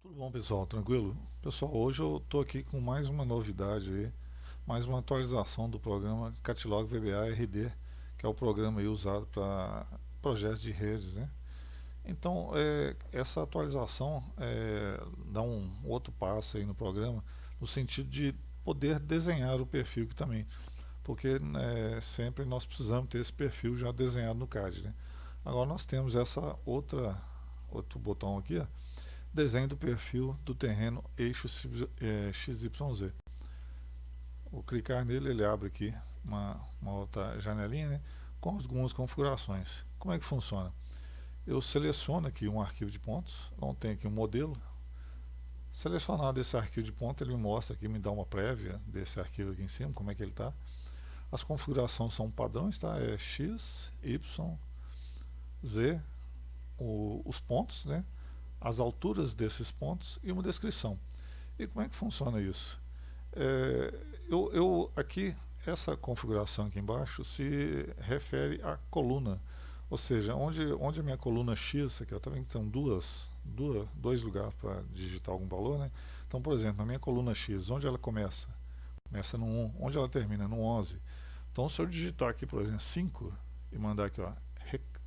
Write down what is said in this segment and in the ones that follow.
Tudo bom, pessoal? Tranquilo? Pessoal, hoje eu estou aqui com mais uma novidade aí, mais uma atualização do programa Catilog VBA RD, que é o programa aí usado para projetos de redes, né? Então, essa atualização dá um outro passo aí no programa, no sentido de poder desenhar o perfil aqui também, porque sempre nós precisamos ter esse perfil já desenhado no CAD, né? Agora nós temos essa outro botão aqui, ó, desenho do perfil do terreno eixo XYZ. Vou clicar nele, ele abre aqui uma outra janelinha, né, com algumas configurações. Como é que funciona? Eu seleciono aqui um arquivo de pontos, então tem aqui um modelo. Selecionado esse arquivo de pontos, ele me mostra aqui, me dá uma prévia desse arquivo aqui em cima, como é que ele está. As configurações são padrões, tá? É X, Y, Z, os pontos, né? As alturas desses pontos e uma descrição. E como é que funciona isso? Aqui, essa configuração aqui embaixo se refere à coluna, ou seja, onde a minha coluna X, aqui, eu também tenho dois lugares para digitar algum valor, né? Então, por exemplo, na minha coluna X, onde ela começa? Começa no 1, onde ela termina? No 11. Então, se eu digitar aqui, por exemplo, 5 e mandar aqui, ó,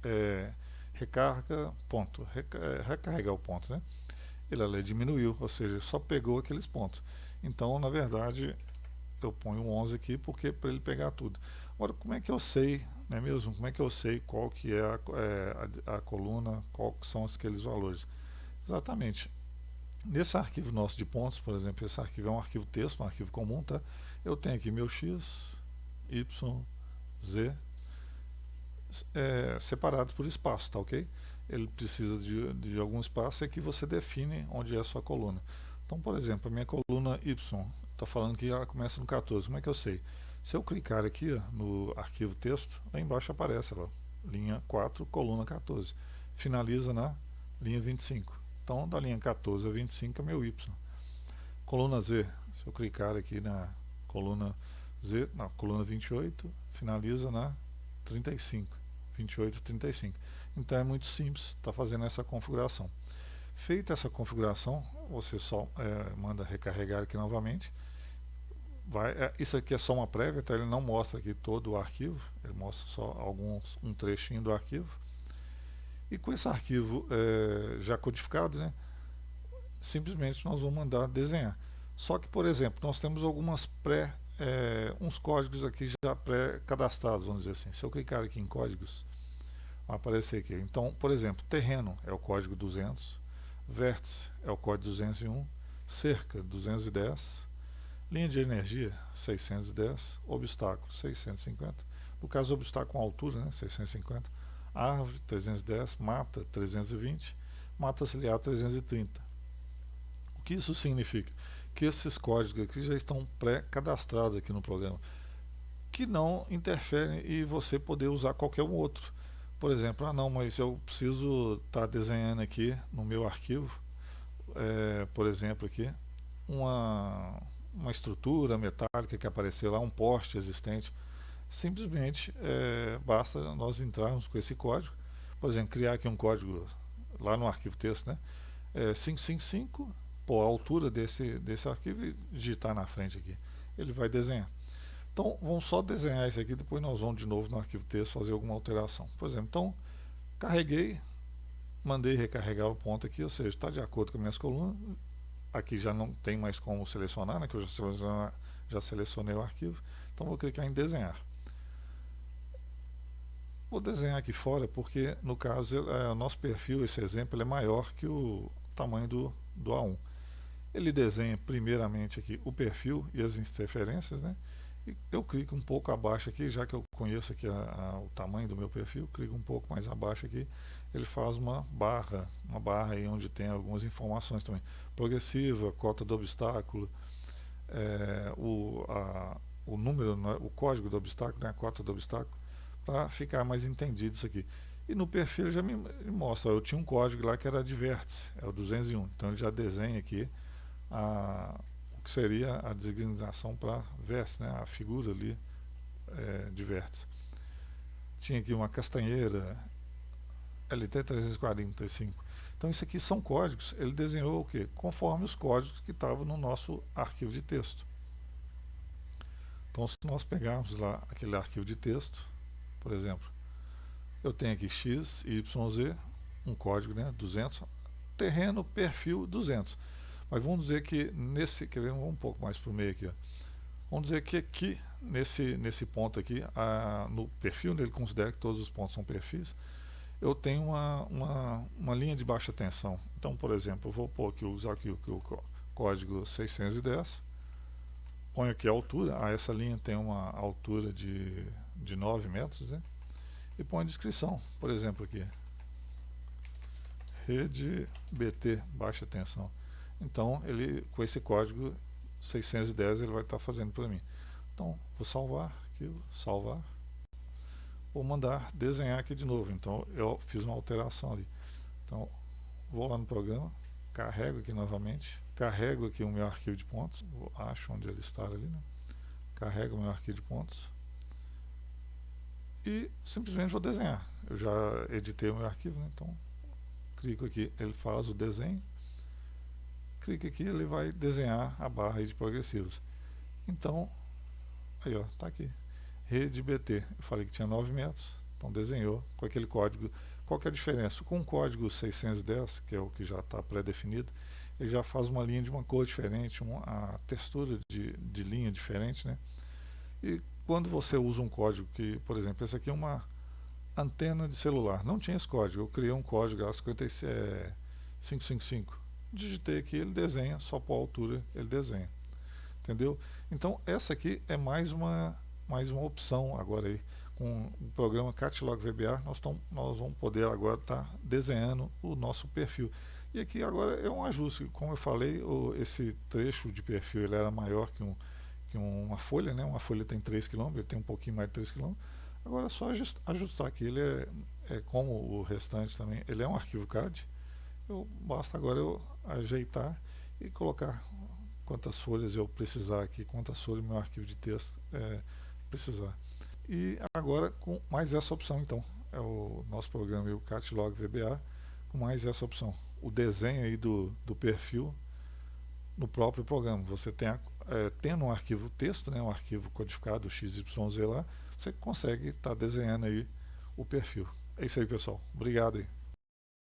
é, recarga ponto, recarregar o ponto, né? Ele ali diminuiu, ou seja, só pegou aqueles pontos. Então, na verdade, eu ponho um 11 aqui porque para ele pegar tudo. Agora, como é que eu sei, não é mesmo? Como é que eu sei qual que é a coluna, qual que são aqueles valores? Exatamente. Nesse arquivo nosso de pontos, por exemplo, esse arquivo é um arquivo texto, um arquivo comum, tá? Eu tenho aqui meu x, y, z, separados por espaço, tá ok? Ele precisa de algum espaço e que você define onde é a sua coluna. Então, por exemplo, a minha coluna Y está falando que ela começa no 14. Como é que eu sei? Se eu clicar aqui ó, no arquivo texto, lá embaixo aparece lá, linha 4, coluna 14. Finaliza na linha 25. Então, da linha 14 a 25 é meu Y. Coluna Z, se eu clicar aqui na coluna Z, na coluna 28, finaliza na 35. 28 e 35. Então é muito simples estar fazendo essa configuração. Feita essa configuração, você só manda recarregar aqui novamente. Isso aqui é só uma prévia, tá? Ele não mostra aqui todo o arquivo, ele mostra só um trechinho do arquivo. E com esse arquivo já codificado, né, simplesmente nós vamos mandar desenhar. Só que, por exemplo, nós temos uns códigos aqui já pré-cadastrados, vamos dizer assim. Se eu clicar aqui em códigos, vai aparecer aqui. Então, por exemplo, terreno é o código 200, vértice é o código 201, cerca 210, linha de energia 610, obstáculo 650, no caso obstáculo com altura, né, 650, árvore 310, mata 320, mata ciliar 330. O que isso significa? Que esses códigos aqui já estão pré-cadastrados aqui no programa, que não interferem e você poder usar qualquer um outro. Por exemplo, não, mas eu preciso estar desenhando aqui no meu arquivo, por exemplo, aqui, uma, uma estrutura metálica que apareceu lá, um poste existente. Simplesmente basta nós entrarmos com esse código, por exemplo, criar aqui um código lá no arquivo texto, né? 555, pôr a altura desse arquivo e digitar na frente aqui. Ele vai desenhar. Então, vamos só desenhar isso aqui, depois nós vamos de novo no arquivo texto fazer alguma alteração. Por exemplo, então, carreguei, mandei recarregar o ponto aqui, ou seja, está de acordo com as minhas colunas. Aqui já não tem mais como selecionar, né, que eu já selecionei o arquivo. Então, vou clicar em desenhar. Vou desenhar aqui fora porque, no caso, o nosso perfil, esse exemplo, é maior que o tamanho do A1. Ele desenha primeiramente aqui o perfil e as interferências, né? E eu clico um pouco abaixo aqui, já que eu conheço aqui o tamanho do meu perfil, clico um pouco mais abaixo aqui, ele faz uma barra aí onde tem algumas informações também. Progressiva, cota do obstáculo, o número, né, o código do obstáculo, né, a cota do obstáculo, para ficar mais entendido isso aqui. E no perfil já me mostra, eu tinha um código lá que era de vértice, é o 201, então ele já desenha aqui o que seria a designação para vértice, né, a figura ali de vértice. Tinha aqui uma castanheira LT345. Então Então isso aqui são códigos, ele desenhou o quê? Conforme os códigos que estavam no nosso arquivo de texto. Então se nós pegarmos lá aquele arquivo de texto, por exemplo, eu tenho aqui x, y, z, um código, né, 200, terreno, perfil 200. Mas vamos dizer que nesse, quer ver, vamos um pouco mais para o meio aqui, ó. Vamos dizer que aqui, nesse ponto aqui, no perfil, ele considera que todos os pontos são perfis, eu tenho uma linha de baixa tensão. Então, por exemplo, eu vou pôr aqui, usar aqui o código 610, ponho aqui a altura, essa linha tem uma altura de 9 metros, né? E ponho a descrição, por exemplo aqui, rede BT, baixa tensão. Então, ele, com esse código 610, ele vai estar fazendo para mim. Então, vou salvar aqui, salvar. Vou mandar desenhar aqui de novo. Então, eu fiz uma alteração ali. Então, vou lá no programa, carrego aqui novamente, carrego aqui o meu arquivo de pontos, acho onde ele está ali, né? Carrego o meu arquivo de pontos e simplesmente vou desenhar. Eu já editei o meu arquivo, né? Então, clico aqui, ele faz o desenho, clique aqui, ele vai desenhar a barra aí de progressivos. Então, aí ó, tá aqui, rede BT, eu falei que tinha 9 metros, então desenhou com aquele código. Qual que é a diferença? Com o código 610, que é o que já está pré-definido, ele já faz uma linha de uma cor diferente, a textura de linha diferente, né? E quando você usa um código que, por exemplo, esse aqui é uma antena de celular, não tinha esse código, eu criei um código A555, digitei aqui, ele desenha, só por altura ele desenha, entendeu? Então essa aqui é mais uma opção agora aí, com o programa Catlog VBA, nós vamos poder agora estar desenhando o nosso perfil. E aqui agora é um ajuste, como eu falei, esse trecho de perfil ele era maior que uma folha, né? Uma folha tem 3 km, ele tem um pouquinho mais de 3 km. Agora é só ajustar aqui, ele é como o restante também, ele é um arquivo CAD. Basta agora eu ajeitar e colocar quantas folhas eu precisar aqui, quantas folhas meu arquivo de texto precisar. E agora com mais essa opção, então, é o nosso programa, o Catlog VBA, com mais essa opção, o desenho aí do perfil no próprio programa. Você tem tendo um arquivo texto, né, um arquivo codificado XYZ lá, você consegue estar desenhando aí o perfil. É isso aí, pessoal. Obrigado aí.